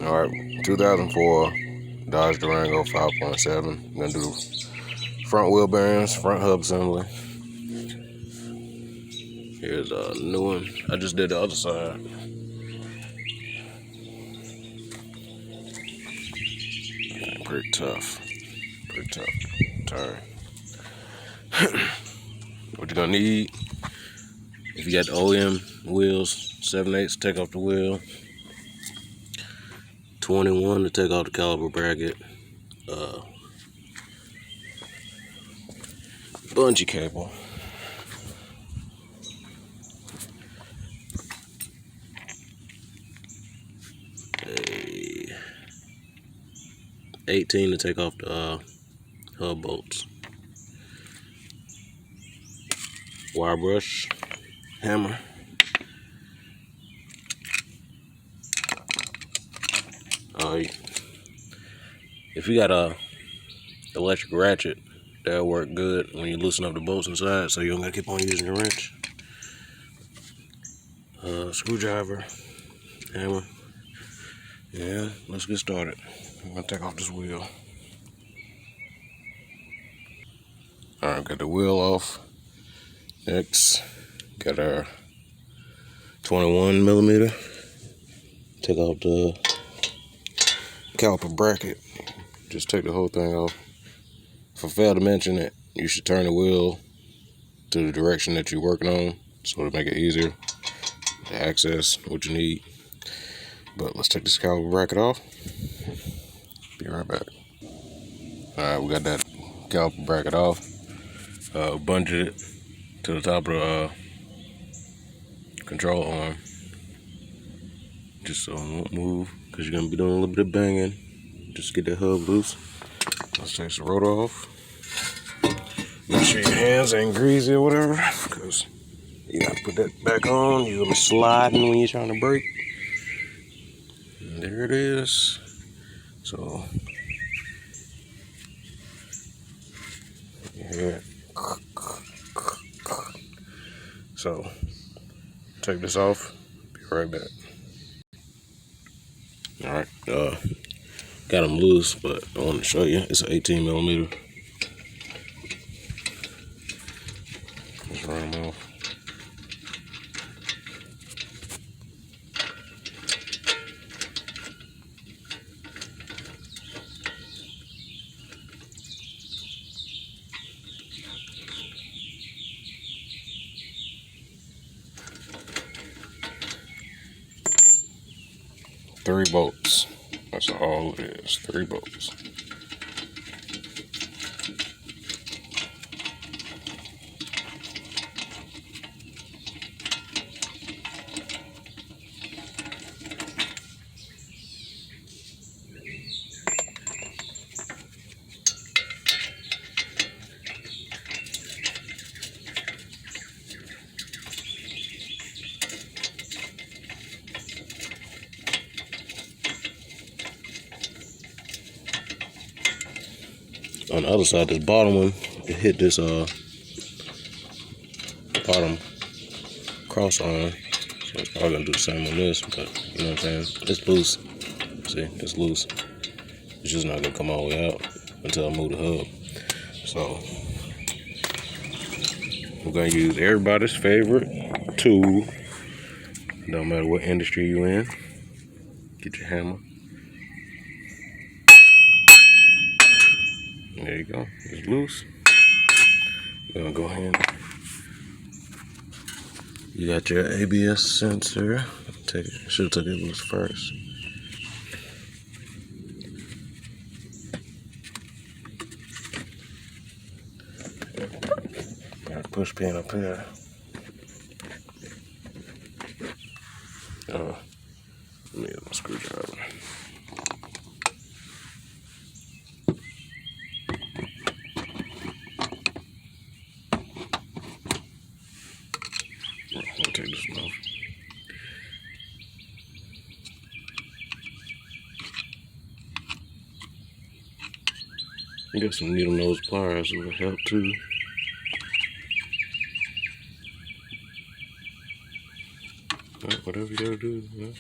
All right, 2004 Dodge Durango 5.7. I'm gonna do front wheel bearings, front hub assembly. Here's a new one. I just did the other side. Pretty tough. Turn. What you're gonna need, if you got the OEM wheels, 7/8 to take off the wheel, 21 to take off the caliper bracket, bungee cable, a 18 to take off the hub bolts, wire brush, hammer, if you got a electric ratchet, that'll work good when you loosen up the bolts inside, so you don't gotta keep on using your wrench. Screwdriver, hammer. Yeah, let's get started. I'm gonna take off this wheel. Alright, got the wheel off. Next, got our 21 millimeter. Take off the caliper bracket. Just take the whole thing off. If I fail to mention it, you should turn the wheel to the direction that you're working on, so to make it easier to access what you need. But let's take this caliper bracket off. Be right back. Alright, we got that caliper bracket off. Bunged it to the top of the control arm, just so it won't move, because you're gonna be doing a little bit of banging. Just get that hub loose. Let's take the rotor off. Make sure your hands ain't greasy or whatever, because you gotta put that back on. You're gonna be sliding when you're trying to brake. And there it is. So you hear it. So take this off. Be right back. All right. Got them loose, but I want to show you. It's an 18 millimeter. Just run them off. Three bolts. That's all it is. 3 bolts. On the other side, this bottom one, it hit this bottom cross arm. So it's probably gonna do the same on this, but you know what I'm saying? It's loose. See, it's loose. It's just not gonna come all the way out until I move the hub. So we're gonna use everybody's favorite tool. No matter what industry you in. Get your hammer. There you go. It's loose. You're gonna go ahead. You got your ABS sensor. Should have took it loose first. Got a push pin up here. Let me get my screwdriver. I'll take this one off. I got some needle nose pliers that will help too. Whatever you gotta do, you know.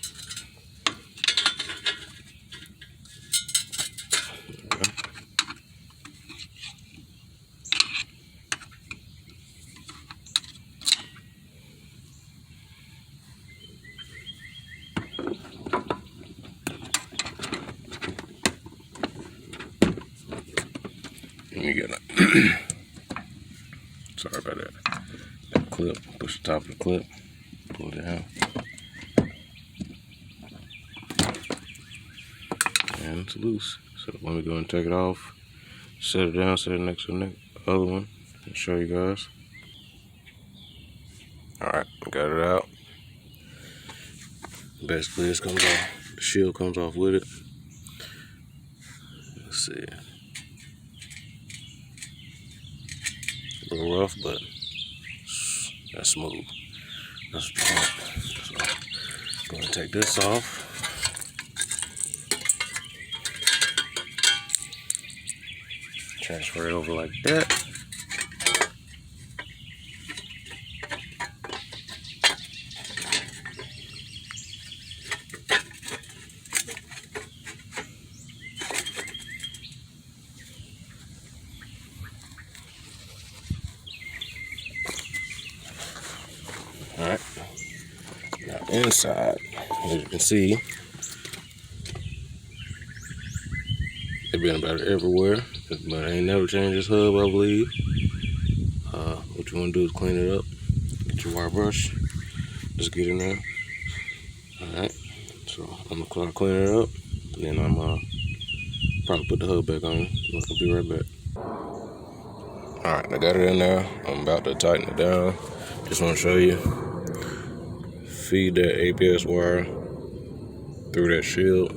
Let me get it. Sorry about that. That clip, push the top of the clip, pull it down. And it's loose. So let me go and take it off, set it down, set it next to the other one, and show you guys. Alright, got it out. Basically, this comes off, the shield comes off with it. Let's see. A little rough, but that's smooth. That's what you want. So, go ahead and take this off. Transfer it over like that. Alright, now inside, as you can see, it's been about everywhere, but I ain't never changed this hub, I believe. What you want to do is clean it up, get your wire brush, just get in there. Alright, so I'm gonna clean it up, and then I'm probably put the hub back on. I'll be right back. Alright, I got it in there. I'm about to tighten it down. Just want to show you. Feed that ABS wire through that shield.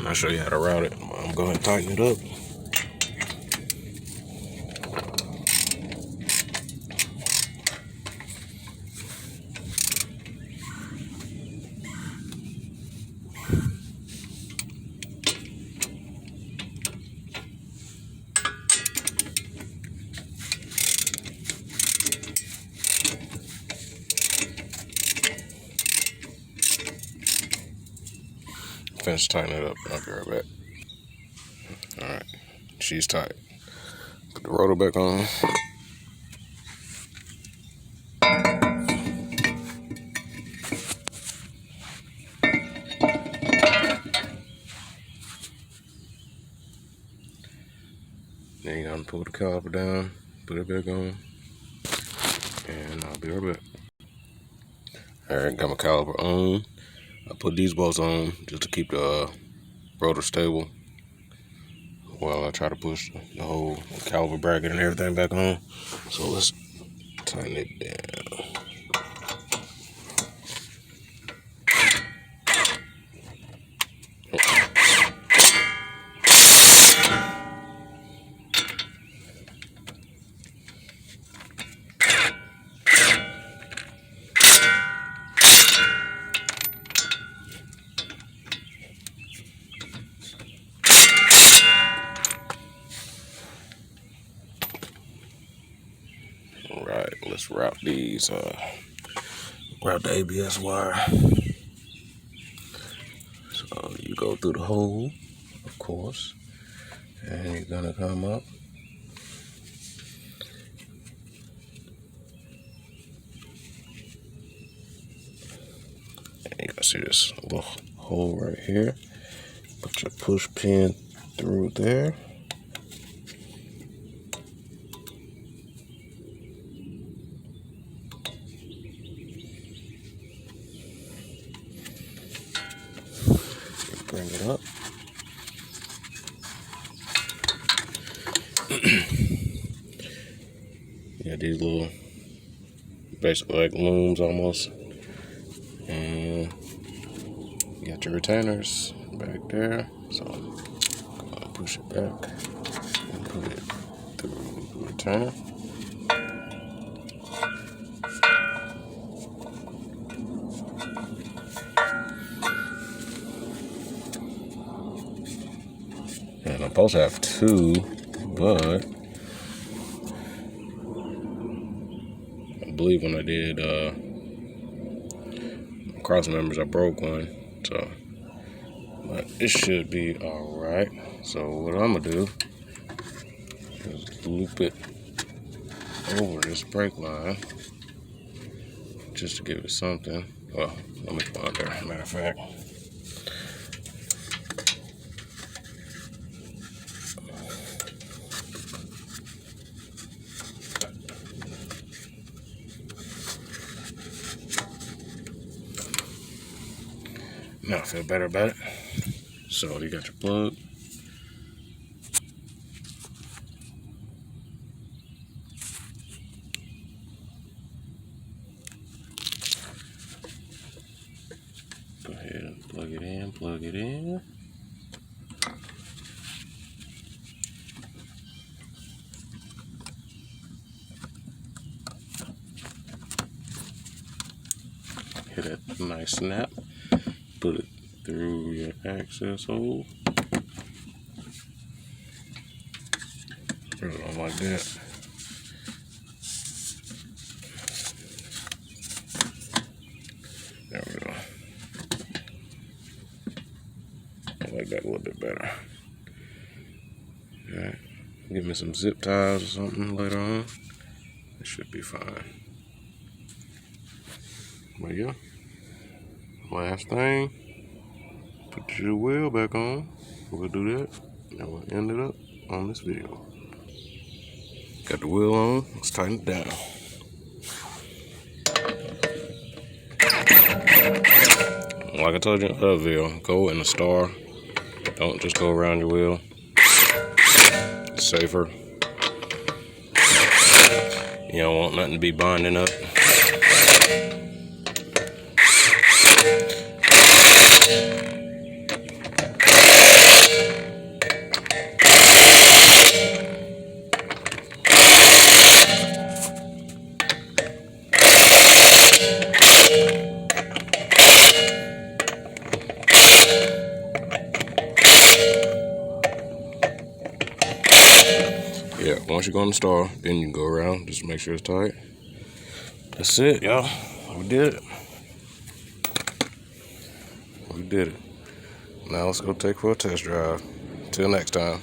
I'll show you how to route it. I'm going to tighten it up. Finish tightening it up. I'll be right back. Alright, she's tight. Put the rotor back on. Then you gotta pull the caliper down, put it back on, and I'll be right back. Alright, got my caliper on. I put these bolts on just to keep the rotor stable while I try to push the whole caliper bracket and everything back on. So let's tighten it down. Alright, let's route these, route the ABS wire. So you go through the hole, of course, and you're gonna come up. And you can see this little hole right here. Put your push pin through there. Bring it up. Yeah, these little, basically like looms almost. And you got your retainers back there. So I'm gonna push it back and put it through the retainer. And I'm supposed to have two, but I believe when I did cross members, I broke one. So, but it should be all right. So what I'm gonna do is loop it over this brake line just to give it something. Well, let me go out there. Matter of fact. Now I feel better about it. So you got your plug. Go ahead and plug it in, plug it in. Hit that nice snap. Put it through your access hole. Put it on like that. There we go. I like that a little bit better. Alright. Give me some zip ties or something later on. It should be fine. But yeah. Last thing. Put your wheel back on. We'll do that. And we'll end it up on this video. Got the wheel on. Let's tighten it down. Like I told you in the other video, go in the star. Don't just go around your wheel. It's safer. You don't want nothing to be binding up. Yeah, once you go on the star, then you can go around. Just make sure it's tight. That's it, y'all. We did it. We did it. Now let's go take for a test drive. Till next time.